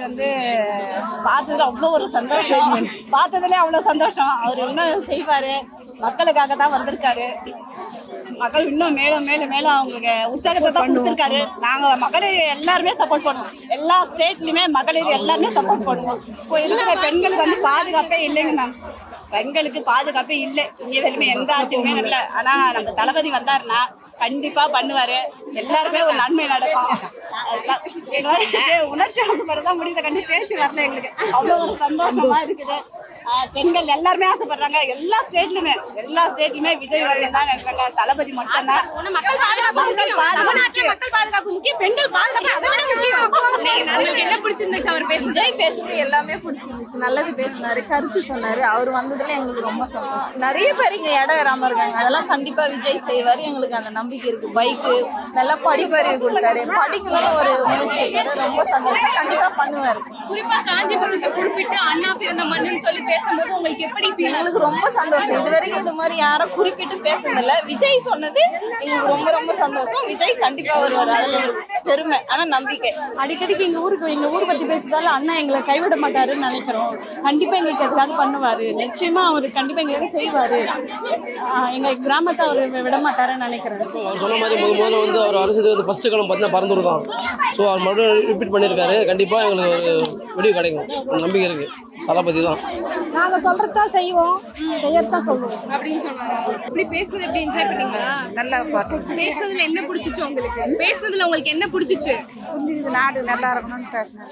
வந்து பார்த்ததுல அவ்வளோ ஒரு சந்தோஷம். பார்த்ததுல அவ்வளோ சந்தோஷம். அவர் இன்னும் செய்வாரு. மக்களுக்காக தான் வந்திருக்காரு. மக்கள் இன்னும் மேலும் மேலும் மேலும் அவங்களுக்கு உற்சாகத்தை தான் கொடுத்துருக்காரு. நாங்கள் மகளிர் எல்லாருமே சப்போர்ட் பண்ணுவோம். எல்லா ஸ்டேட்லையுமே மகளிர் எல்லாருமே சப்போர்ட் பண்ணுவோம். இப்போ இருக்கிற பெண்களுக்கு வந்து பாதுகாப்பே இல்லைங்க மேம். பெண்களுக்கு பாதுகாப்பே இல்லை. இங்கே வரையுமே எந்த ஆட்சியுமே இல்லை. ஆனால் நம்ம தளபதி வந்தாருன்னா கண்டிப்பா பண்ணுவாரு. எல்லாருமே ஒரு நன்மை நடக்கும். உணர்ச்சி வசப்படதான் முடியுது. கண்டி பேச்சு வரல எங்களுக்கு. அவ்வளோ ஒரு சந்தோஷமா இருக்குது. பெண்கள் எல்லாருமே ஆசைப்படுறாங்க. எல்லா ஸ்டேட்லயுமே விஜய் வரணும் தான் நினைக்கிறாங்க. தளபதி மட்டும் தான். மக்கள் பாதுகாப்பு முக்கியம். பெண்கள் பாதுகாப்பு என்ன பிடிச்சிருந்துச்சு அவர் விஜய் பேசுறது எல்லாமே பிடிச்சிருந்துச்சு. நல்லது பேசினாரு, கருத்து சொன்னாரு. அவர் வந்ததுல எங்களுக்கு ரொம்ப சந்தோஷம். நிறைய பேர் இங்க இடம் வராம இருக்காங்க. அதெல்லாம் கண்டிப்பா விஜய் செய்வாரு. எங்களுக்கு அந்த நம்பிக்கை இருக்கு. பைக்கு நல்லா படிப்பறிவு கொடுத்தாரு. படிக்கணும்னு ஒரு முயற்சி இருக்காரு. ரொம்ப சந்தோஷம். கண்டிப்பா பண்ணுவாரு. குறிப்பா காஞ்சிபுரத்தை குறிப்பிட்டு அண்ணா பிறந்த மண்ணுன்னு சொல்லி பேசும்போது உங்களுக்கு எப்படி எங்களுக்கு ரொம்ப சந்தோஷம். இது வரைக்கும் இது மாதிரி யாரும் குறிப்பிட்டு பேசுனதில்ல. விஜய் சொன்னது எங்களுக்கு ரொம்ப ரொம்ப சந்தோஷம். விஜய் கண்டிப்பா வருவார். அதுல ஒரு பெருமை, ஆனா நம்பிக்கை. அடிக்கடிக்கு எங்க ஊர் பத்தி பேசுறதால அண்ணா எங்களை கைவிட மாட்டாருன்னு நினைக்கிறோம். கண்டிப்பா எங்களுக்கு எதாவது பண்ணுவாரு. நிச்சயமா அவரு கண்டிப்பா எங்களுக்கு செய்வாரு. எங்க கிராமத்தை அவரு விட மாட்டாருன்னு நினைக்கிறேன். அவர் சொன்ன மாதிரி முதல்ல வந்து அவர் அரசியல் வந்து ஃபர்ஸ்ட் காலம் பார்த்தீங்கன்னா பறந்துரு தான். ஸோ அவர் மறுபடியும் ரிப்பீட் பண்ணியிருக்காரு. கண்டிப்பாக எங்களுக்கு ஒரு முடிவு கிடைக்கும். நம்பிக்கை இருக்கு. தளபதி தான். நாங்க சொல்றதுதான் செய்வோம், செய்யறதான் சொல்லுவோம் அப்படின்னு சொன்னாங்க. இப்படி பேசுறது எப்படி என்ஜாய் பண்ணீங்களா? நல்லா பேசுறதுல என்ன பிடிச்சிச்சு உங்களுக்கு? பேசுறதுல உங்களுக்கு என்ன பிடிச்சிச்சு? நாடு நல்லா இருக்கணும்னு பேசினேன்.